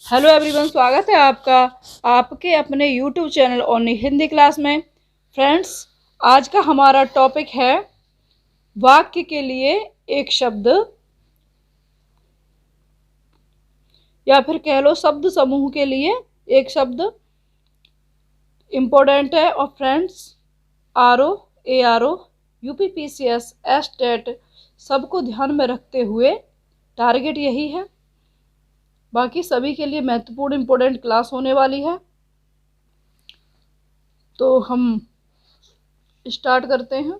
Hello everyone, स्वागत है आपका आपके अपने YouTube channel only Hindi class में। फ्रेंड्स, आज का हमारा टॉपिक है वाक्य के लिए एक शब्द या फिर कह लो शब्द समूह के लिए एक शब्द। इम्पोर्टेंट है। और friends, RO, ARO, UPPCS, estate सबको ध्यान में रखते हुए टारगेट यही है। बाकी सभी के लिए महत्वपूर्ण इम्पोर्टेंट क्लास होने वाली है। तो हम स्टार्ट करते हैं।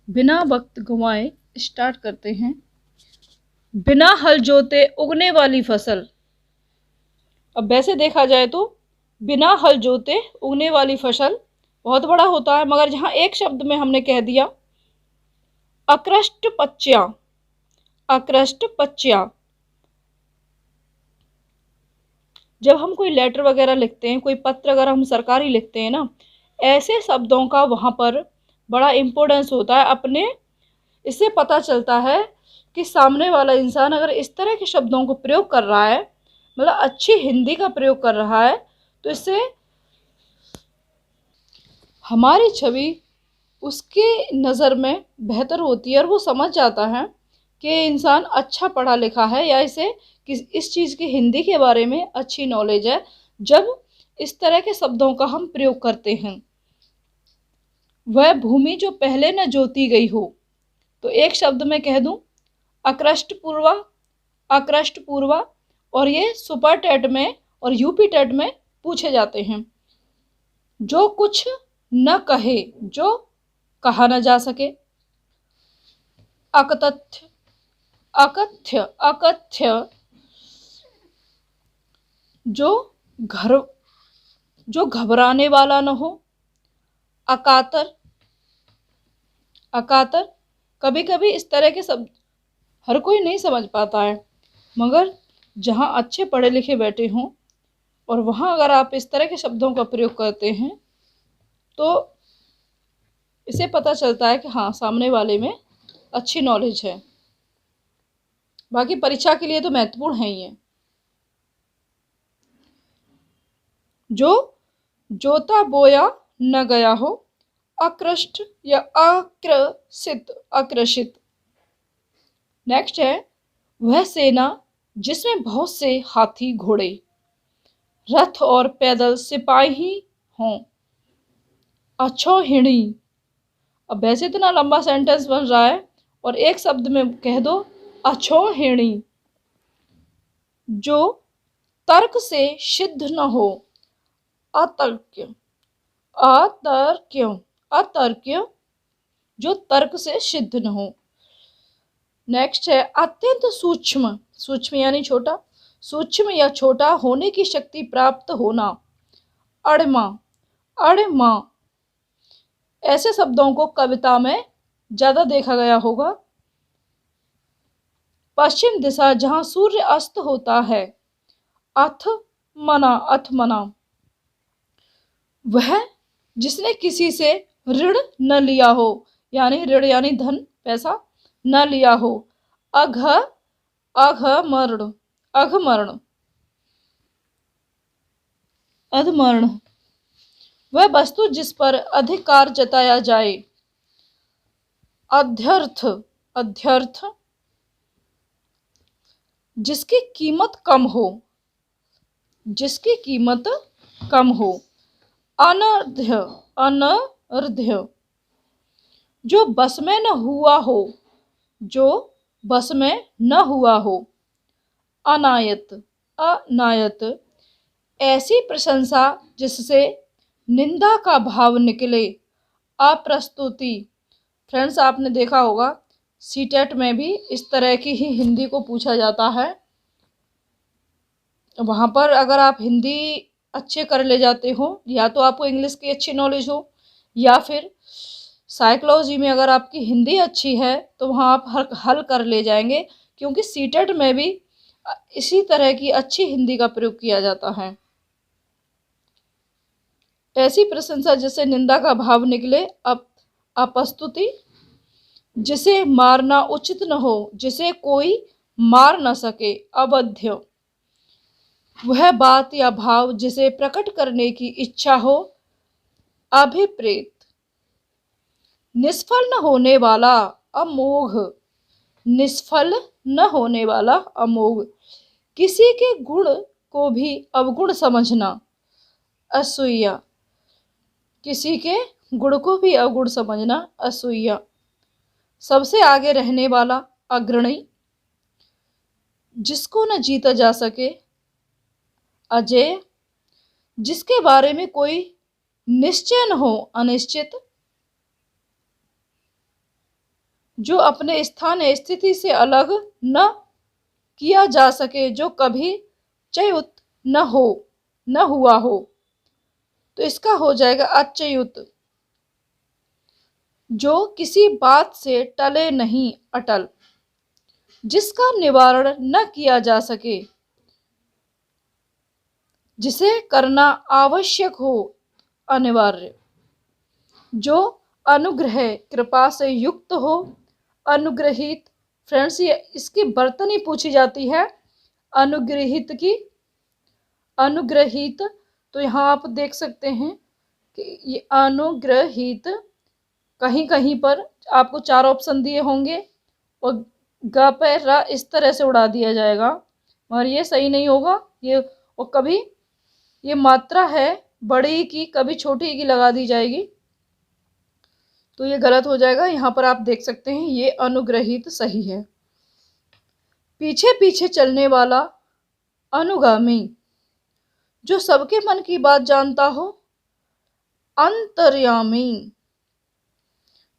बिना वक्त गंवाए स्टार्ट करते हैं। बिना हल जोते उगने वाली फसल। अब वैसे देखा जाए तो बिना हल जोते उगने वाली फसल बहुत बड़ा होता है, मगर जहाँ एक शब्द में हमने कह दिया अकृष्ट पच्या, अकृष्ट पच्या। जब हम कोई लेटर वगैरह लिखते हैं, कोई पत्र अगर हम सरकारी लिखते हैं ना, ऐसे शब्दों का वहाँ पर बड़ा इम्पोर्टेंस होता है। अपने इससे पता चलता है कि सामने वाला इंसान अगर इस तरह के शब्दों को प्रयोग कर रहा है, मतलब अच्छी हिंदी का प्रयोग कर रहा है, तो इससे हमारी छवि उसके नज़र में बेहतर होती है और वो समझ जाता है कि इंसान अच्छा पढ़ा लिखा है या इसे इस चीज़ की हिंदी के बारे में अच्छी नॉलेज है, जब इस तरह के शब्दों का हम प्रयोग करते हैं। वह भूमि जो पहले न जोती गई हो, तो एक शब्द में कह दूं अकृष्ट पूर्वा, अकृष्ट पूर्वा। और ये सुपर टेट में और यूपी टेट में पूछे जाते हैं। जो कुछ न कहे, जो कहा न जा सके। अकथ्य, अकथ्य, अकथ्य। जो घबराने वाला न हो। अकातर, अकातर। कभी कभी इस तरह के शब्द हर कोई नहीं समझ पाता है, मगर जहाँ अच्छे पढ़े लिखे बैठे हों और वहाँ अगर आप इस तरह के शब्दों का प्रयोग करते हैं तो इसे पता चलता है कि हाँ, सामने वाले में अच्छी नॉलेज है। बाकी परीक्षा के लिए तो महत्वपूर्ण है ही है। जो जोता बोया न गया हो। आकृष्ट या आक्रसित, आकृषित। नेक्स्ट है वह सेना जिसमें बहुत से हाथी घोड़े, रथ और पैदल सिपाही हों। अक्षौहिणी। अब वैसे इतना लंबा सेंटेंस बन रहा है और एक शब्द में कह दो अक्षौहिणी। जो तर्क से सिद्ध न हो। अतर्क्य, अतर्क्य, अतर्क्य। जो तर्क से सिद्ध न हो। नेक्स्ट है अत्यंत सूक्ष्म, सूक्ष्म यानी छोटा, सूक्ष्म या छोटा होने की शक्ति प्राप्त होना। अणिमा, अणिमा। ऐसे शब्दों को कविता में ज्यादा देखा गया होगा। पश्चिम दिशा जहां सूर्य अस्त होता है। अथ मना, अथ मना। वह जिसने किसी से ऋण न लिया हो, यानी ऋण यानी धन, पैसा न लिया हो। अघ, अघमर्ण, अघमर्ण, अधमर्ण। वह वस्तु जिस पर अधिकार जताया जाए। अध्यर्थ, अध्यर्थ। जिसकी कीमत कम हो, जिसकी कीमत कम हो। अनर्ध्य, अनर्ध्य। जो बस में न हुआ हो, जो बस में न हुआ हो। अनायत, अनायत। ऐसी प्रशंसा जिससे निंदा का भाव निकले। अप्रस्तुति। फ्रेंड्स, आपने देखा होगा सीटेट में भी इस तरह की ही हिंदी को पूछा जाता है। वहाँ पर अगर आप हिंदी अच्छे कर ले जाते हो, या तो आपको इंग्लिश की अच्छी नॉलेज हो, या फिर साइकोलॉजी में अगर आपकी हिंदी अच्छी है, तो वहाँ आप हल कर ले जाएंगे, क्योंकि सीटेट में भी इसी तरह की अच्छी हिंदी का प्रयोग किया जाता है। ऐसी प्रशंसा जिससे निंदा का भाव निकले। अपस्तुति। जिसे मारना उचित न हो, जिसे कोई मार न सके। अबध्य, वह बात या भाव जिसे प्रकट करने की इच्छा हो। अभिप्रेत, निष्फल न होने वाला। अमोघ, निष्फल न होने वाला। अमोघ, किसी के गुण को भी अवगुण समझना। असूया, किसी के गुण को भी अवगुण समझना। असूया, सबसे आगे रहने वाला। अग्रणी, जिसको न जीता जा सके। अजेय, जिसके बारे में कोई निश्चय न हो। अनिश्चित, जो अपने स्थान या स्थिति से अलग न किया जा सके, जो कभी च्युत न हुआ हो। तो इसका हो जाएगा अच्युत, जो किसी बात से टले नहीं। अटल, जिसका निवारण न किया जा सके, जिसे करना आवश्यक हो। अनिवार्य, जो अनुग्रह कृपा से युक्त हो। अनुग्रहित, फ्रेंड्स ये इसकी वर्तनी पूछी जाती है अनुग्रहित की। अनुग्रहित, तो यहाँ आप देख सकते हैं कि ये अनुग्रहित कहीं कहीं पर आपको 4 ऑप्शन दिए होंगे और ग पे र इस तरह से उड़ा दिया जाएगा, मगर ये सही नहीं होगा। ये और कभी ये मात्रा है बड़ी की, कभी छोटी की लगा दी जाएगी, तो ये गलत हो जाएगा। यहाँ पर आप देख सकते हैं ये अनुग्रहित सही है। पीछे पीछे चलने वाला। अनुगामी, जो सबके मन की बात जानता हो। अंतर्यामी,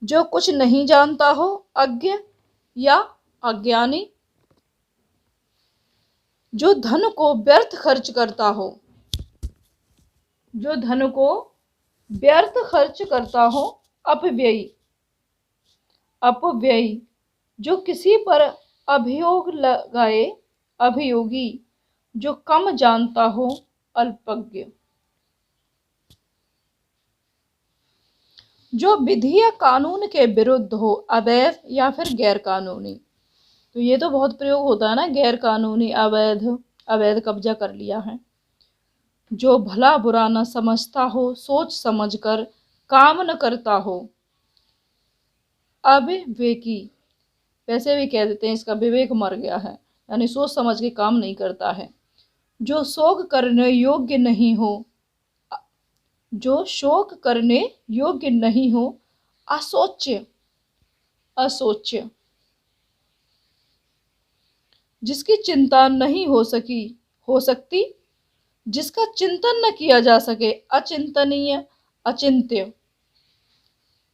जो कुछ नहीं जानता हो। अज्ञ या अज्ञानी, जो धन को व्यर्थ खर्च करता हो। जो धन को व्यर्थ खर्च करता हो। अपव्ययी, अपव्ययी, जो किसी पर अभियोग लगाए। अभियोगी, जो कम जानता हो। अल्पज्ञ, जो विधि या कानून के विरुद्ध हो। अवैध या फिर गैर कानूनी, तो ये तो बहुत प्रयोग होता है ना, गैर कानूनी, अवैध। अवैध कब्जा कर लिया है। जो भला बुरा न समझता हो, सोच समझकर काम न करता हो। अविवेकी, वैसे भी कह देते हैं इसका विवेक मर गया है, यानी सोच समझ के काम नहीं करता है। जो शोक करने योग्य नहीं हो। जो शोक करने योग्य नहीं हो। असोच्य, असोच्य, जिसकी चिंता नहीं हो सकती, जिसका चिंतन न किया जा सके। अचिंतनीय, अचिंत्य।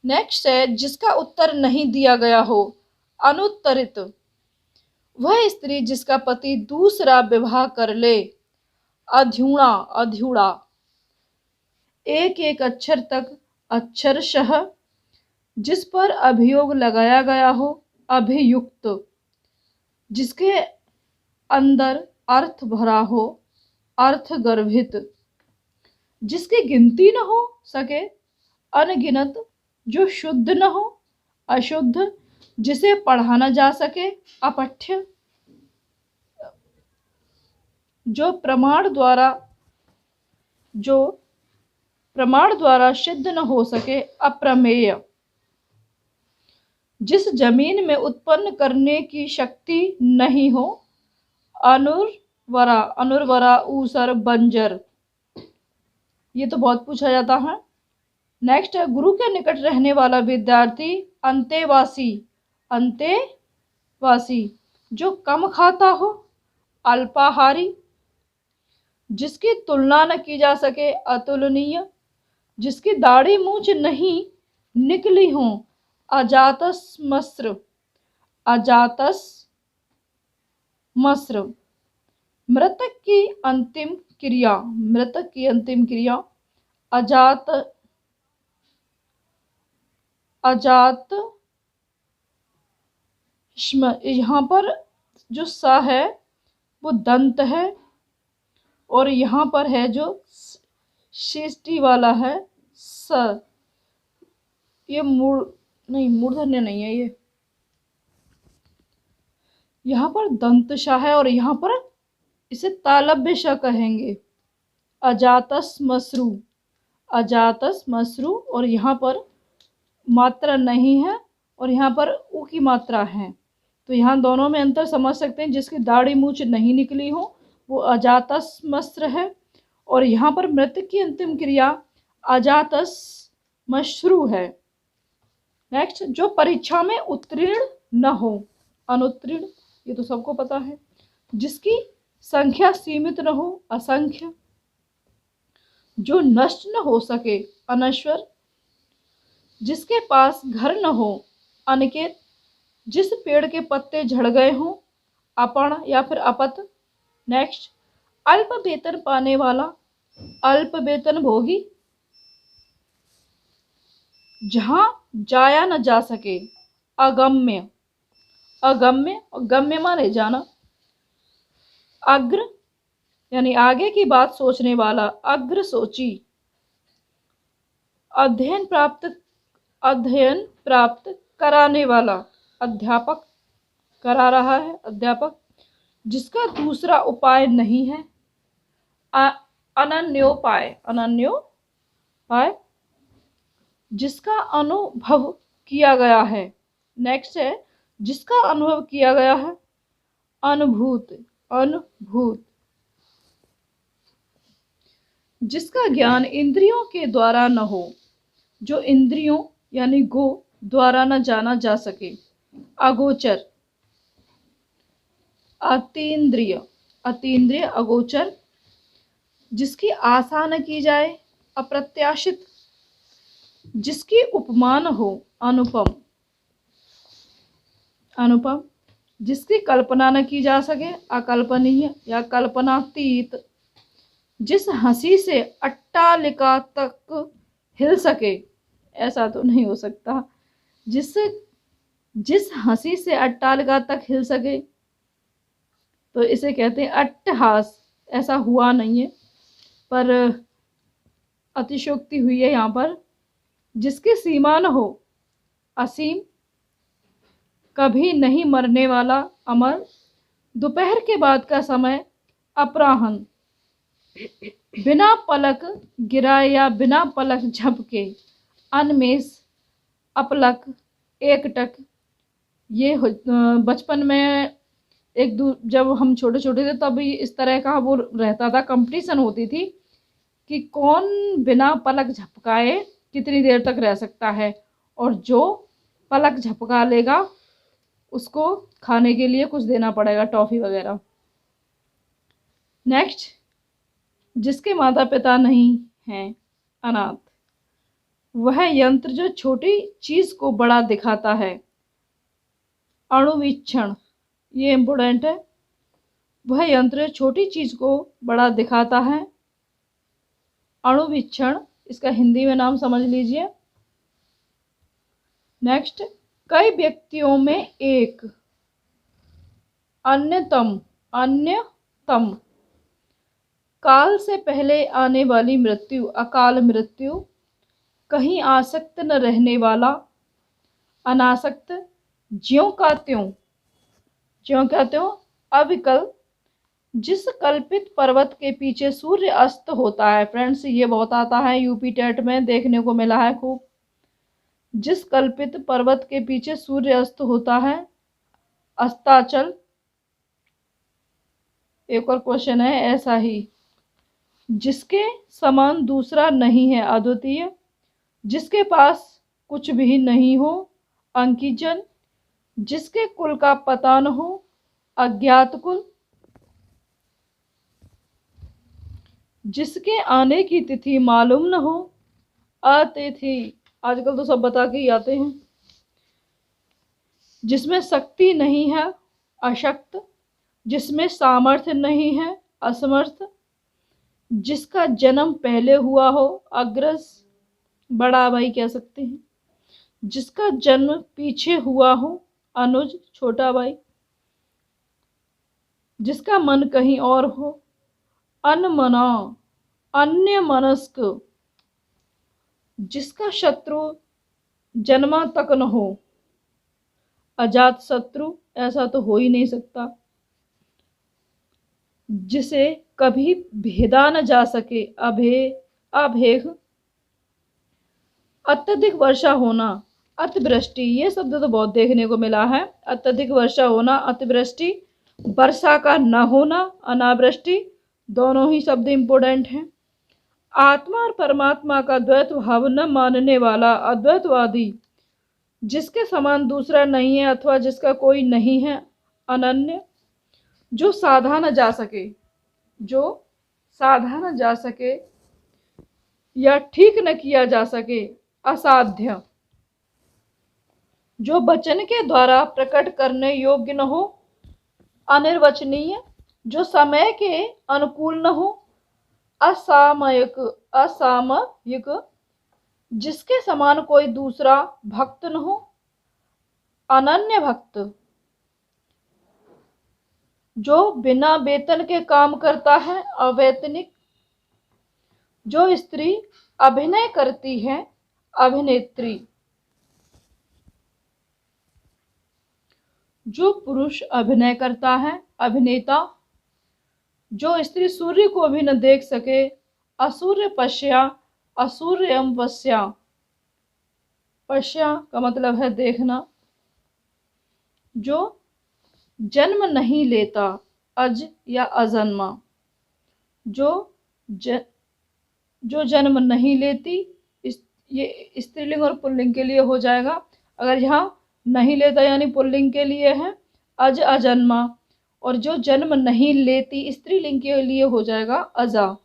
नेक्स्ट है जिसका उत्तर नहीं दिया गया हो। अनुत्तरित, वह स्त्री जिसका पति दूसरा विवाह कर ले। अध्यूणा, अध्यूड़ा, एक एक अक्षर तक अक्षरशः जिस पर अभियोग लगाया गया हो। अभियुक्त, जिसके अंदर अर्थ भरा हो। अर्थ गर्भित, जिसकी गिनती न हो सके। अनगिनत, जो शुद्ध न हो। अशुद्ध, जिसे पढ़ा न जा सके। अपठ्य, जो प्रमाण द्वारा सिद्ध न हो सके। अप्रमेय, जिस जमीन में उत्पन्न करने की शक्ति नहीं हो। अनुर्वरा, अनुर्वरा, ऊसर, बंजर, ये तो बहुत पूछा जाता है। नेक्स्ट है गुरु के निकट रहने वाला विद्यार्थी। अंतेवासी, अंतेवासी, जो कम खाता हो। अल्पाहारी, जिसकी तुलना न की जा सके। अतुलनीय, जिसकी दाढ़ी मूंछ नहीं निकली हो। अजातस्मस्र, अजातस्मस्र, मृतक की अंतिम क्रिया। मृतक की अंतिम क्रिया। अजात, अजात, यहाँ पर जो स है वो दंत है, और यहाँ पर है जो शिष्टि वाला है स। ये मूर्धन्य नहीं है, ये यहाँ पर दंतशा है और यहाँ पर इसे तालव्य कहेंगे। अजातस्मश्रु, अजातस्मश्रु, और यहाँ पर मात्रा नहीं है और यहाँ पर उ की मात्रा है। तो यहाँ दोनों में अंतर समझ सकते हैं। जिसकी दाढ़ी मूछ नहीं निकली हो वो अजातस्मश्र है, और यहाँ पर मृतक की अंतिम क्रिया अजातस्मश्रु है। नेक्स्ट, जो परीक्षा में उत्तीर्ण न हो, अनुत्तीर्ण, ये तो सबको पता है। जिसकी संख्या सीमित न हो, असंख्य। जो नष्ट न हो सके, अनश्वर। जिसके पास घर न हो, अनिकेत। जिस पेड़ के पत्ते झड़ गए हों, आपण या फिर अपत। नेक्स्ट, अल्प वेतन पाने वाला, अल्प वेतन भोगी। जहां जाया न जा सके, अगम्य, अगम्य, और गम्य माने जाना। अग्र यानी आगे की बात सोचने वाला, अग्र सोची। अध्ययन प्राप्त कराने वाला, अध्यापक, करा रहा है, अध्यापक। जिसका दूसरा उपाय नहीं है, अनन्योपाय, अनन्योपाय। जिसका अनुभव किया गया है। नेक्स्ट है, जिसका अनुभव किया गया है, अनुभूत, अनुभूत। जिसका ज्ञान इंद्रियों के द्वारा न हो, जो इंद्रियों यानी गो द्वारा न जाना जा सके, अगोचर। अतीन्द्रिय, अतीन्द्रिय, अगोचर। जिसकी आशा न की जाए, अप्रत्याशित। जिसकी उपमान हो, अनुपम, अनुपम। जिसकी कल्पना न की जा सके, अकल्पनीय या कल्पनातीत। जिस हंसी से अट्टालिका तक हिल सके, ऐसा तो नहीं हो सकता। जिस हंसी से अट्टालिका तक हिल सके, तो इसे कहते हैं अट्टहास। ऐसा हुआ नहीं है, पर अतिशयोक्ति हुई है यहाँ पर। जिसकी सीमा न हो, असीम। कभी नहीं मरने वाला, अमर। दोपहर के बाद का समय, अपराह्न। बिना पलक गिराए या बिना पलक झपके, अनमेष, अपलक, एकटक। ये बचपन में जब हम छोटे छोटे थे तब इस तरह का वो रहता था, कंपटीशन होती थी कि कौन बिना पलक झपकाए कितनी देर तक रह सकता है, और जो पलक झपका लेगा उसको खाने के लिए कुछ देना पड़ेगा, टॉफी वगैरह। नेक्स्ट, जिसके माता पिता नहीं हैं, अनाथ। वह यंत्र जो छोटी चीज को बड़ा दिखाता है, अणुवीक्षण, ये इम्पोर्टेंट है। वह यंत्र छोटी चीज को बड़ा दिखाता है, अणुवीक्षण। इसका हिंदी में नाम समझ लीजिए। नेक्स्ट, कई व्यक्तियों में एक, अन्यतम, अन्यतम। काल से पहले आने वाली मृत्यु, अकाल मृत्यु। कहीं आसक्त न रहने वाला, अनासक्त। ज्यों का त्यों, ज्यों का त्यों, अविकल। जिस कल्पित पर्वत के पीछे सूर्य अस्त होता है, फ्रेंड्स ये बहुत आता है, यूपी टेट में देखने को मिला है खूब। जिस कल्पित पर्वत के पीछे सूर्य अस्त होता है, अस्ताचल। एक और क्वेश्चन है ऐसा ही। जिसके समान दूसरा नहीं है, अद्वितीय। जिसके पास कुछ भी नहीं हो, अंकिजन। जिसके कुल का पता न हो, अज्ञात कुल। जिसके आने की तिथि मालूम न हो, अतिथि। आजकल तो सब बता के ही आते हैं। जिसमें शक्ति नहीं है, अशक्त। जिसमें सामर्थ्य नहीं है, असमर्थ। जिसका जन्म पहले हुआ हो, अग्रज, बड़ा भाई कह सकते हैं। जिसका जन्म पीछे हुआ हो, अनुज, छोटा भाई। जिसका मन कहीं और हो, अनमना, अन्यमनस्क। जिसका शत्रु जन्मा तक न हो, अजात शत्रु, ऐसा तो हो ही नहीं सकता। जिसे कभी भेदा न जा सके, अभेद। अत्यधिक वर्षा होना, अतिवृष्टि, ये शब्द तो बहुत देखने को मिला है। अत्यधिक वर्षा होना, अतिवृष्टि, वर्षा का न होना, अनावृष्टि, दोनों ही शब्द इम्पोर्टेंट हैं। आत्मा और परमात्मा का द्वैत भाव न मानने वाला अद्वैतवादी, जिसके समान दूसरा नहीं है अथवा जिसका कोई नहीं है, अनन्य। जो साधा न जा सके, जो साधा न जा सके या ठीक न किया जा सके, असाध्य। जो वचन के द्वारा प्रकट करने योग्य न हो, अनिर्वचनीय। जो समय के अनुकूल न हो, असामयिक, असामयिक। जिसके समान कोई दूसरा भक्त न हो, अनन्य भक्त। जो बिना वेतन के काम करता है, अवैतनिक। जो स्त्री अभिनय करती है, अभिनेत्री। जो पुरुष अभिनय करता है, अभिनेता। जो स्त्री सूर्य को भी न देख सके, असूर्य पश्या, असूर्यम पश्या। पश्या का मतलब है देखना। जो जन्म नहीं लेता, अज या अजन्मा। जो जन्म नहीं लेती, ये स्त्रीलिंग और पुल्लिंग के लिए हो जाएगा। अगर यहाँ नहीं लेता यानी पुल्लिंग के लिए है, अज अजन्मा। और जो जन्म नहीं लेती स्त्रीलिंग के लिए हो जाएगा अजा।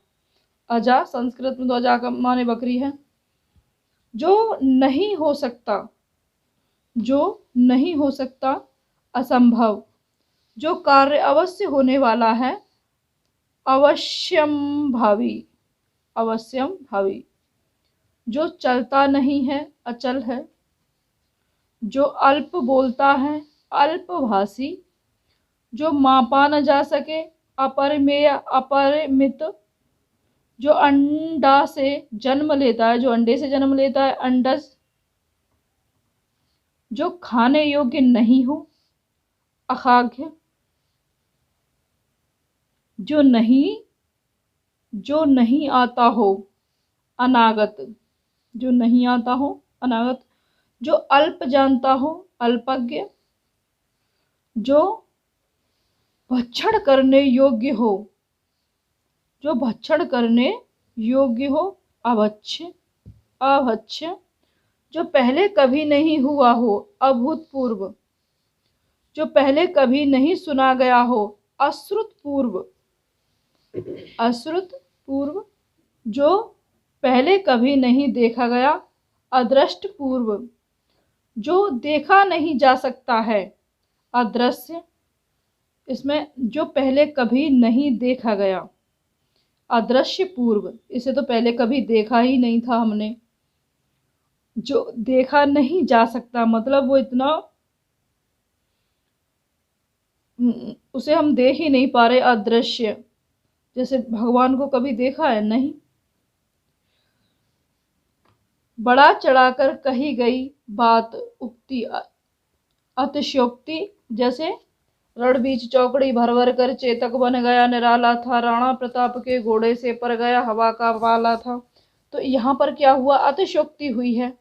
अजा संस्कृत में तो अजा का माने बकरी है। जो नहीं हो सकता, जो नहीं हो सकता, असंभव। जो कार्य अवश्य होने वाला है, अवश्यम भावी, अवश्यम भावी। जो चलता नहीं है, अचल है। जो अल्प बोलता है, अल्पभाषी। जो मापा न जा सके, अपरिमेय, अपरिमित। जो अंडा से जन्म लेता है, जो अंडे से जन्म लेता है, अंडज। जो खाने योग्य नहीं हो, अखाद्य। जो नहीं आता हो, अनागत। जो नहीं आता हो, अनागत। जो अल्प जानता हो, अल्पज्ञ। जो भक्षण करने योग्य हो, जो भक्षण करने योग्य हो, अभक्ष्य, अभक्ष्य। जो पहले कभी नहीं हुआ हो, अभूतपूर्व। जो पहले कभी नहीं सुना गया हो, अश्रुतपूर्व, अश्रुतपूर्व। जो पहले कभी नहीं देखा गया, अदृष्टपूर्व। जो देखा नहीं जा सकता है, अदृश्य। इसमें जो पहले कभी नहीं देखा गया, अदृश्य पूर्व। इसे तो पहले कभी देखा ही नहीं था हमने। जो देखा नहीं जा सकता मतलब वो इतना उसे हम देख ही नहीं पा रहे, अदृश्य। जैसे भगवान को कभी देखा है नहीं। बड़ा चढ़ाकर कही गई बात, उक्ति, अतिशयोक्ति। जैसे रण बीच चौकड़ी भर भर कर चेतक बन गया निराला था, राणा प्रताप के घोड़े से पर गया हवा का वाला था। तो यहाँ पर क्या हुआ, अतिशयोक्ति हुई है।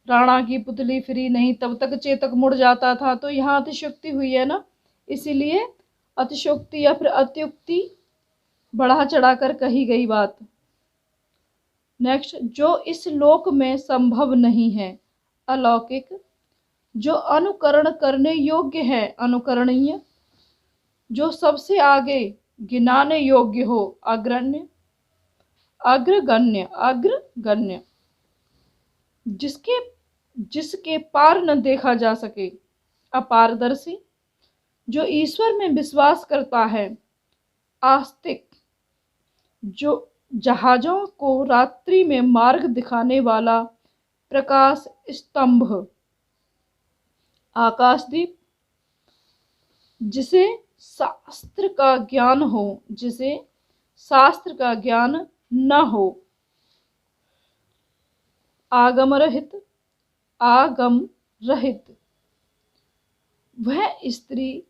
राणा की पुतली फ्री नहीं तब तक चेतक मुड़ जाता था, तो यहाँ अतिशयोक्ति हुई है ना, इसीलिए अतिशयोक्ति या फिर अत्युक्ति, बढ़ा चढ़ाकर कही गई बात। नेक्स्ट, जो इस लोक में संभव नहीं है, अलौकिक। जो अनुकरण करने योग्य है, अनुकरणीय। जो सबसे आगे गिनाने योग्य हो, अग्रण्य, अग्रगण्य, अग्रगण्य। जिसके पार न देखा जा सके, अपारदर्शी। जो ईश्वर में विश्वास करता है, आस्तिक। जो जहाजों को रात्रि में मार्ग दिखाने वाला, प्रकाश स्तंभ, आकाशदीप। जिसे शास्त्र का ज्ञान हो, जिसे शास्त्र का ज्ञान न हो, आगम रहित, आगम रहित। वह स्त्री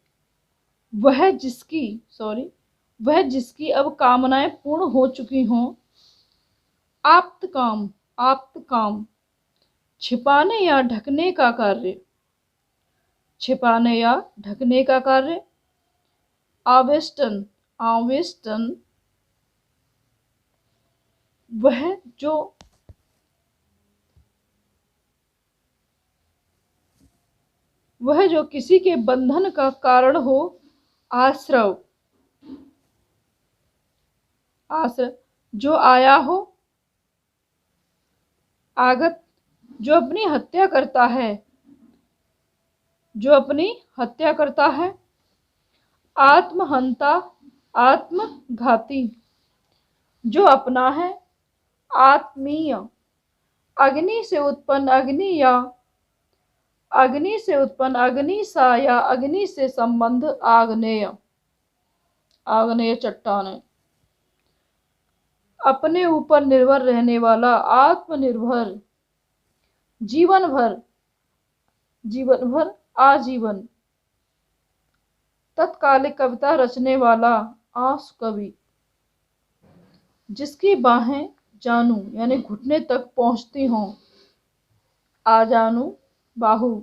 वह जिसकी अब कामनाएं पूर्ण हो चुकी हों। आप्त काम छिपाने या ढकने का कार्य, छिपाने या ढकने का कार्य। आवेष्टन वह जो किसी के बंधन का कारण हो। आश्रव जो आया हो। आगत जो अपनी हत्या करता है। आत्महंता आत्मघाती जो अपना है। आत्मीय अग्नि से उत्पन्न अग्नि सा या अग्नि से संबंध। आग्नेय चट्टान अपने ऊपर निर्भर रहने वाला। आत्मनिर्भर जीवन भर आजीवन। तत्कालिक कविता रचने वाला। आस कवि जिसकी बाहें जानू यानी घुटने तक पहुंचती हों। आजानु बाहु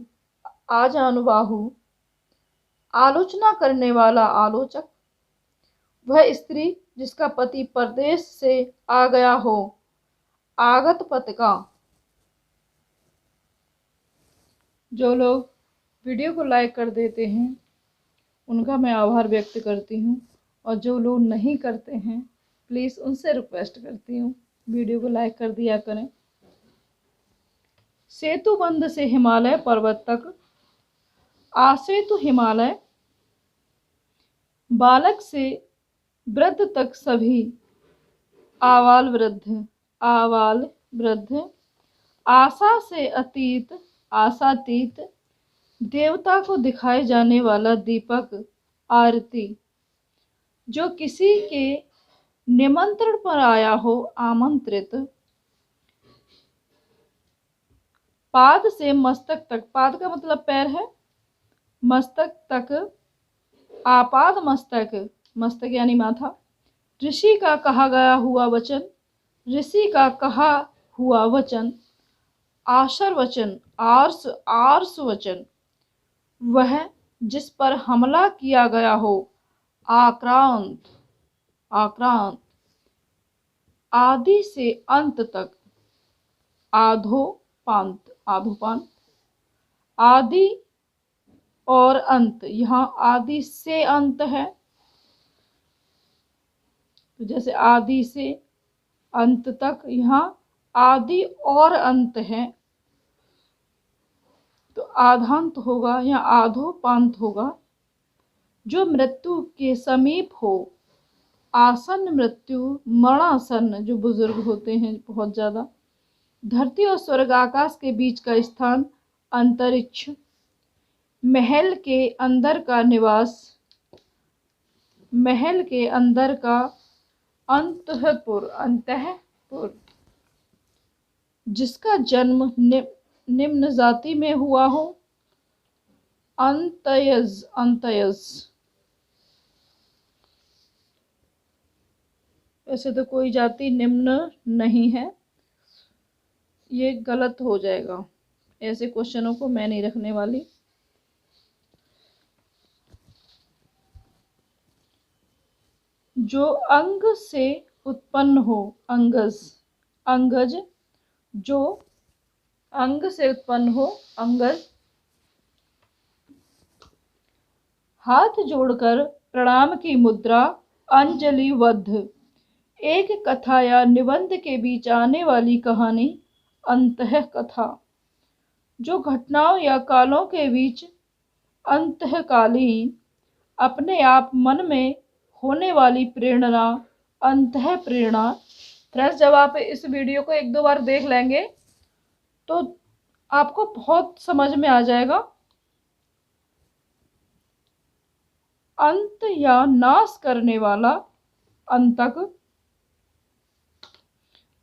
आलोचना करने वाला। आलोचक वह स्त्री जिसका पति परदेश से आ गया हो। आगत पतिका जो लोग वीडियो को लाइक कर देते हैं उनका मैं आभार व्यक्त करती हूँ, और जो लोग नहीं करते हैं प्लीज़ उनसे रिक्वेस्ट करती हूँ वीडियो को लाइक कर दिया करें। सेतुबंध से हिमालय पर्वत तक। आसेतु हिमालय बालक से वृद्ध तक सभी। आबाल वृद्ध आशा से अतीत आशातीत देवता को दिखाए जाने वाला दीपक। आरती जो किसी के निमंत्रण पर आया हो। आमंत्रित पाद से मस्तक तक। पाद का मतलब पैर है, मस्तक तक आपाद मस्तक यानी माथा। ऋषि का कहा हुआ वचन। आशर वचन आर्स वचन वह जिस पर हमला किया गया हो। आक्रांत आदि से अंत तक। आधोपांत आदि और अंत, यहाँ आदि से अंत है तो जैसे आदि से अंत तक, यहाँ आदि और अंत है तो आधांत होगा या आधोपांत होगा। जो मृत्यु के समीप हो। आसन्न मृत्यु मरणासन्न जो बुजुर्ग होते हैं बहुत ज़्यादा। धरती और स्वर्ग आकाश के बीच का स्थान। अंतरिक्ष महल के अंदर का निवास। महल के अंदर का। अंतःपुर जिसका जन्म निम्न जाति में हुआ हो। अंतयज वैसे तो कोई जाति निम्न नहीं है, ये गलत हो जाएगा, ऐसे क्वेश्चनों को मैं नहीं रखने वाली। जो अंग से उत्पन्न हो। अंगज जो अंग से उत्पन्न हो। अंगज हाथ जोड़कर प्रणाम की मुद्रा। अंजलिबद्ध एक कथा या निबंध के बीच आने वाली कहानी। अंतः कथा जो घटनाओं या कालों के बीच अंतःकालीन अपने आप मन में होने वाली प्रेरणा। अंतः प्रेरणा। फ्रेंड्स, जब आप इस वीडियो को एक दो बार देख लेंगे तो आपको बहुत समझ में आ जाएगा। अंत या नाश करने वाला। अंतक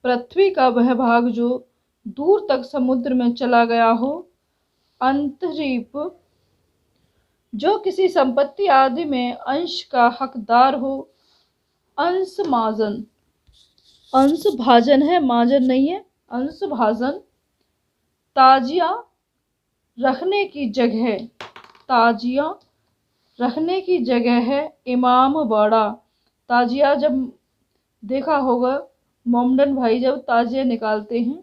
पृथ्वी का वह भाग जो दूर तक समुद्र में चला गया हो। अंतरीप जो किसी संपत्ति आदि में अंश का हकदार हो। अंश माजन, अंश भाजन है, माजन नहीं है। अंश भाजन। ताजिया रखने की जगह, ताजिया रखने की जगह है। इमाम बाड़ा, ताजिया जब देखा होगा मोमडन भाई जब ताजिया निकालते हैं।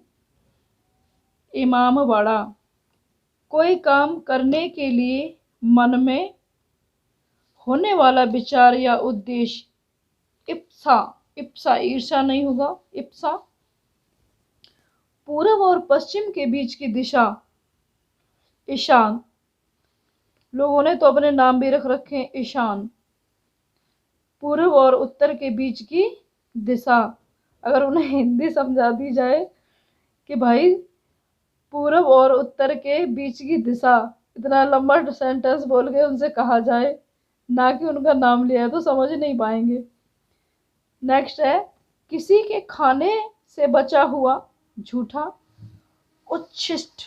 इमाम बाड़ा। कोई काम करने के लिए मन में होने वाला विचार या उद्देश्य। इप्सा, इप्सा ईर्षा नहीं होगा, इप्सा। पूर्व और पश्चिम के बीच की दिशा। ईशान, लोगों ने तो अपने नाम भी रख रखे हैं ईशान। पूर्व और उत्तर के बीच की दिशा, अगर उन्हें हिंदी समझा दी जाए कि भाई पूर्व और उत्तर के बीच की दिशा, इतना लंबा सेंटेंस बोल के उनसे कहा जाए, ना कि उनका नाम लिया है, तो समझ नहीं पाएंगे। नेक्स्ट है किसी के खाने से बचा हुआ झूठा। उच्छिष्ट,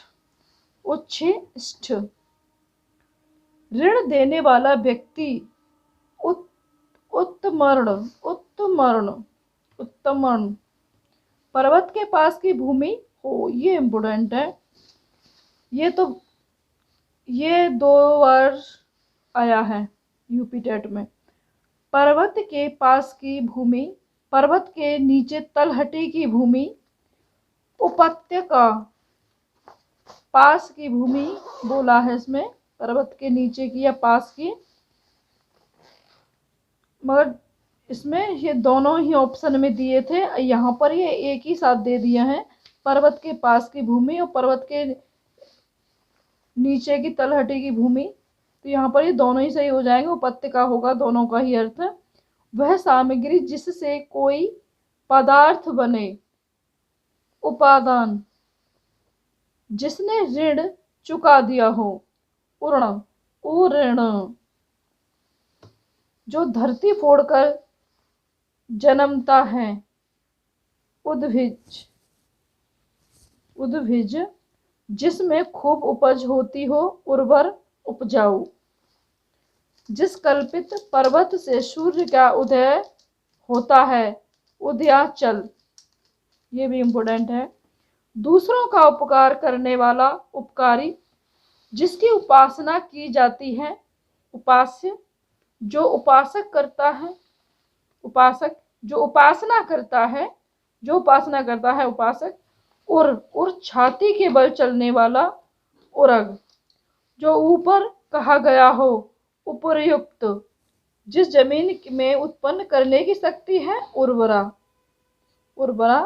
उच्छिष्ट। ऋण देने वाला व्यक्ति। उत्तमर्ण, उत्तमर्ण, उत्तमर्ण। पर्वत के पास की भूमि हो, ये इम्पोर्टेंट है। ये 2 बार आया है यूपी टेट में। पर्वत के पास की भूमि, पर्वत के नीचे तलहटी की भूमि। उपत्यका, पास की भूमि बोला है इसमें, पर्वत के नीचे की या पास की। मगर इसमें ये दोनों ही ऑप्शन में दिए थे, यहाँ पर ये एक ही साथ दे दिए हैं। पर्वत के पास की भूमि और पर्वत के नीचे की तलहटी की भूमि, तो यहाँ पर ये दोनों ही सही हो जाएंगे। उपत्यका होगा, दोनों का ही अर्थ। वह सामग्री जिससे कोई पदार्थ बने। उपादान, जिसने ऋण चुका दिया हो। उर्ण, उऋण। जो धरती फोड़कर जन्मता है। उद्भिज, उद्भिज। जिसमें खूब उपज होती हो, उर्वर, उपजाऊ। जिस कल्पित पर्वत से सूर्य का उदय होता है। उदयाचल, ये भी इम्पोर्टेंट है। दूसरों का उपकार करने वाला, उपकारी। जिसकी उपासना की जाती है। उपास्य, जो उपासक करता है। उपासक, जो उपासना करता है, जो उपासना करता है उपासक। उर, छाती के बल चलने वाला। उरग, जो ऊपर कहा गया हो। उपर्युक्त, जिस जमीन में उत्पन्न करने की शक्ति है। उर्वरा, उर्वरा।